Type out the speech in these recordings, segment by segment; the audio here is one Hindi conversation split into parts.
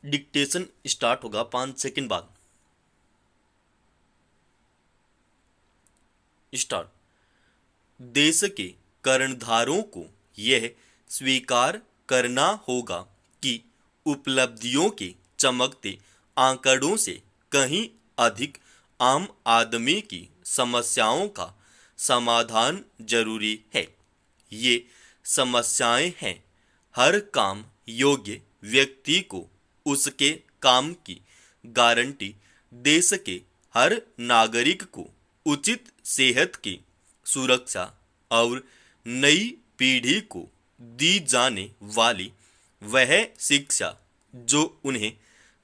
डिक्टेशन स्टार्ट होगा 5 सेकंड बाद। स्टार्ट। देश के कर्णधारों को यह स्वीकार करना होगा कि उपलब्धियों के चमकते आंकड़ों से कहीं अधिक आम आदमी की समस्याओं का समाधान जरूरी है। ये समस्याएं हैं हर काम योग्य व्यक्ति को उसके काम की गारंटी, देश के हर नागरिक को उचित सेहत की सुरक्षा और नई पीढ़ी को दी जाने वाली वह शिक्षा जो उन्हें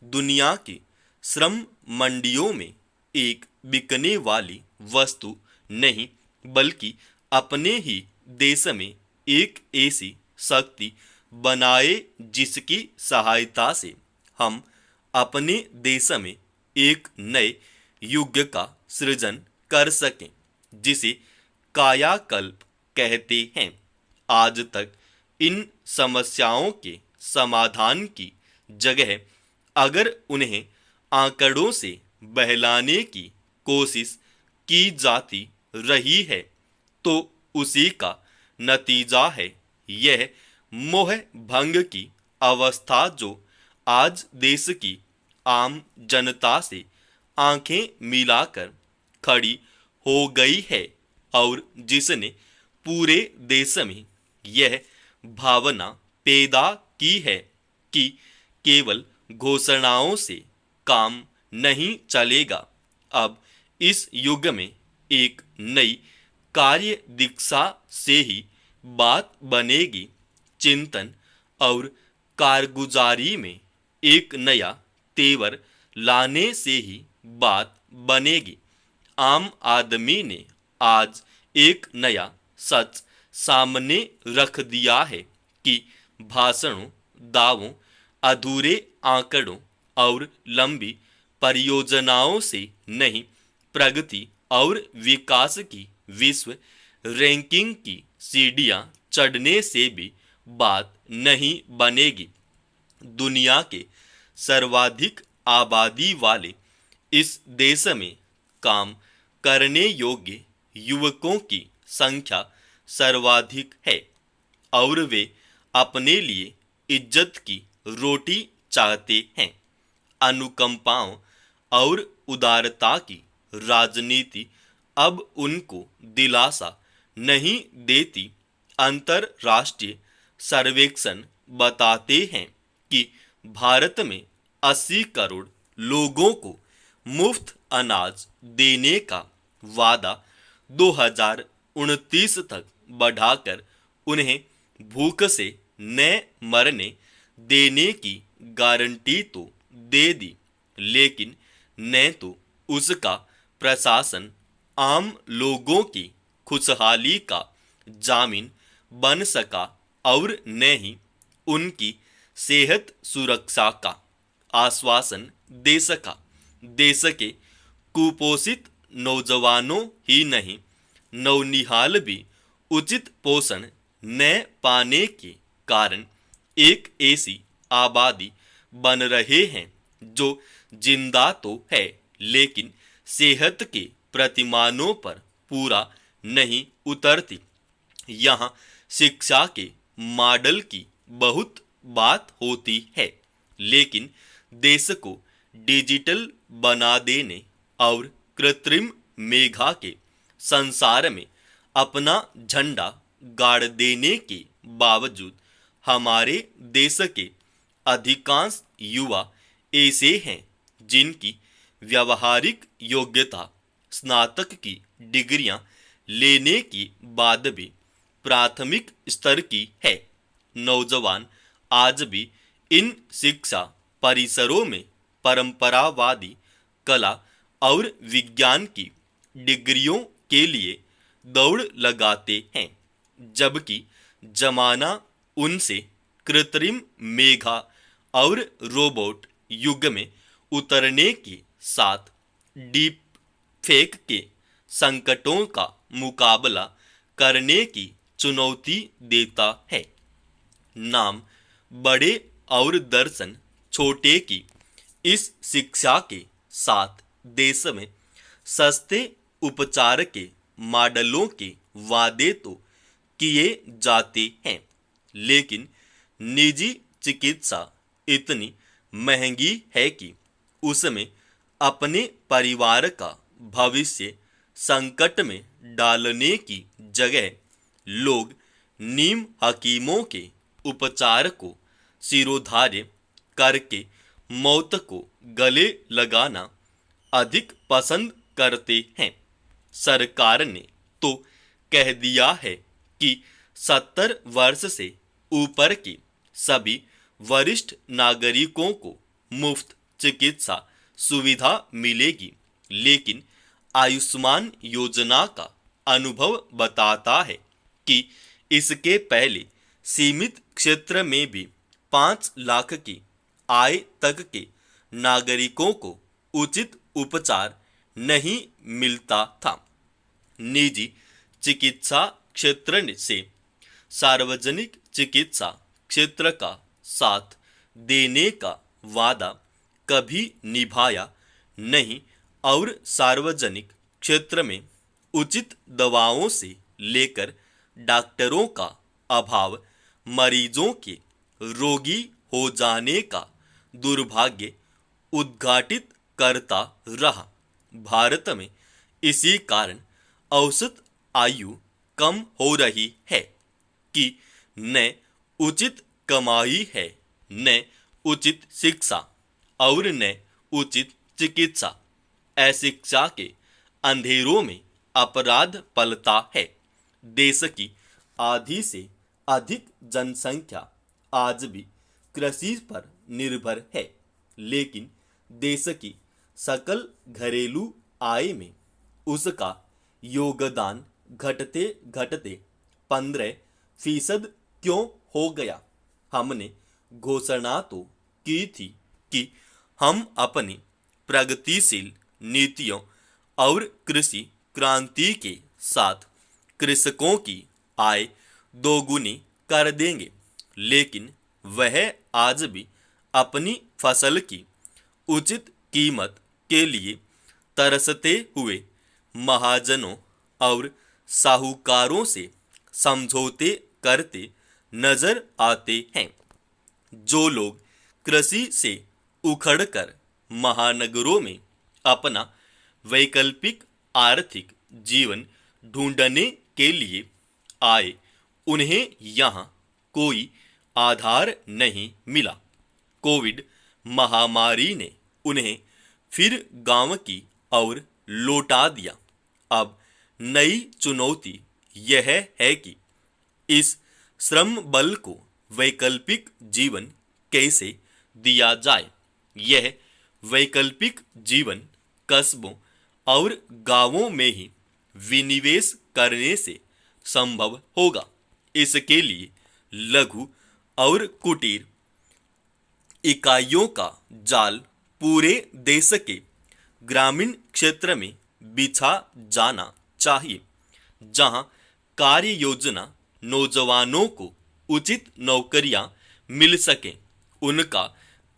दुनिया की श्रम मंडियों में एक बिकने वाली वस्तु नहीं बल्कि अपने ही देश में एक ऐसी शक्ति बनाए जिसकी सहायता से हम अपने देश में एक नए युग का सृजन कर सकें, जिसे कायाकल्प कहते हैं। आज तक इन समस्याओं के समाधान की जगह अगर उन्हें आंकड़ों से बहलाने की कोशिश की जाती रही है तो उसी का नतीजा है यह मोह भंग की अवस्था जो आज देश की आम जनता से आंखें मिलाकर खड़ी हो गई है और जिसने पूरे देश में यह भावना पैदा की है कि केवल घोषणाओं से काम नहीं चलेगा। अब इस युग में एक नई कार्य दीक्षा से ही बात बनेगी। चिंतन और कारगुजारी में एक नया तेवर लाने से ही बात बनेगी। आम आदमी ने आज एक नया सच सामने रख दिया है कि भाषणों, दावों, अधूरे आंकड़ों और लंबी परियोजनाओं से नहीं, प्रगति और विकास की विश्व रैंकिंग की सीढ़ियां चढ़ने से भी बात नहीं बनेगी। दुनिया के सर्वाधिक आबादी वाले इस देश में काम करने योग्य युवकों की संख्या सर्वाधिक है और वे अपने लिए इज्जत की रोटी चाहते हैं। अनुकंपाओं और उदारता की राजनीति अब उनको दिलासा नहीं देती। अंतरराष्ट्रीय सर्वेक्षण बताते हैं कि भारत में 80 करोड़ लोगों को मुफ्त अनाज देने का वादा 2029 तक बढ़ाकर उन्हें भूख से न मरने देने की गारंटी तो दे दी, लेकिन न तो उसका प्रशासन आम लोगों की खुशहाली का जामीन बन सका और न ही उनकी सेहत सुरक्षा का आश्वासन दे सका। देश के कुपोषित नौजवानों ही नहीं, नौनिहाल भी उचित पोषण न पाने के कारण एक ऐसी आबादी बन रहे हैं जो जिंदा तो है लेकिन सेहत के प्रतिमानों पर पूरा नहीं उतरती। यहाँ शिक्षा के मॉडल की बहुत बात होती है, लेकिन देश को डिजिटल बना देने और कृत्रिम मेघा के संसार में अपना झंडा गाड़ देने के बावजूद हमारे देश के अधिकांश युवा ऐसे हैं जिनकी व्यावहारिक योग्यता स्नातक की डिग्रियां लेने के बाद भी प्राथमिक स्तर की है। नौजवान आज भी इन शिक्षा परिसरों में परंपरावादी कला और विज्ञान की डिग्रियों के लिए दौड़ लगाते हैं, जबकि जमाना उनसे कृत्रिम मेघा और रोबोट युग में उतरने के साथ डीप फेक के संकटों का मुकाबला करने की चुनौती देता है। नाम बड़े और दर्शन छोटे की इस शिक्षा के साथ देश में सस्ते उपचार के मॉडलों के वादे तो किए जाते हैं, लेकिन निजी चिकित्सा इतनी महंगी है कि उसमें अपने परिवार का भविष्य संकट में डालने की जगह लोग नीम हकीमों के उपचार को सिरोधार्य करके मौत को गले लगाना अधिक पसंद करते हैं। सरकार ने तो कह दिया है कि 70 वर्ष से ऊपर के सभी वरिष्ठ नागरिकों को मुफ्त चिकित्सा सुविधा मिलेगी, लेकिन आयुष्मान योजना का अनुभव बताता है कि इसके पहले सीमित क्षेत्र में भी 5 लाख की आय तक के नागरिकों को उचित उपचार नहीं मिलता था। निजी चिकित्सा क्षेत्र से सार्वजनिक चिकित्सा क्षेत्र का साथ देने का वादा कभी निभाया नहीं और सार्वजनिक क्षेत्र में उचित दवाओं से लेकर डॉक्टरों का अभाव मरीजों के रोगी हो जाने का दुर्भाग्य उद्घाटित करता रहा। भारत में इसी कारण औसत आयु कम हो रही है कि न उचित कमाई है, न उचित शिक्षा और न उचित चिकित्सा। अशिक्षा के अंधेरों में अपराध पलता है। देश की आधी से अधिक जनसंख्या आज भी कृषि पर निर्भर है, लेकिन देश की सकल घरेलू आय में उसका योगदान घटते घटते 15% क्यों हो गया। हमने घोषणा तो की थी कि हम अपनी प्रगतिशील नीतियों और कृषि क्रांति के साथ कृषकों की आय दोगुनी कर देंगे, लेकिन वह आज भी अपनी फसल की उचित कीमत के लिए तरसते हुए महाजनों और साहूकारों से समझौते करते नजर आते हैं। जो लोग कृषि से उखड़कर महानगरों में अपना वैकल्पिक आर्थिक जीवन ढूंढने के लिए आए, उन्हें यहाँ कोई आधार नहीं मिला। कोविड महामारी ने उन्हें फिर गांव की ओर लौटा दिया। अब नई चुनौती यह है कि इस श्रम बल को वैकल्पिक जीवन कैसे दिया जाए। यह वैकल्पिक जीवन कस्बों और गांवों में ही विनिवेश करने से संभव होगा। इसके लिए लघु और कुटीर इकाइयों का जाल पूरे देश के ग्रामीण क्षेत्र में बिछा जाना चाहिए, जहां कार्य योजना नौजवानों को उचित नौकरियां मिल सकें। उनका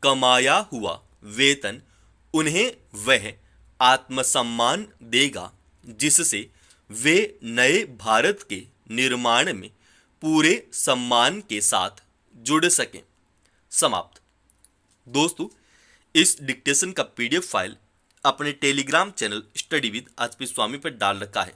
कमाया हुआ वेतन उन्हें वह आत्मसम्मान देगा जिससे वे नए भारत के निर्माण में पूरे सम्मान के साथ जुड़ सकें। समाप्त। दोस्तों, इस डिक्टेशन का PDF फाइल अपने Telegram channel study with HP Swami पर डाल रखा है।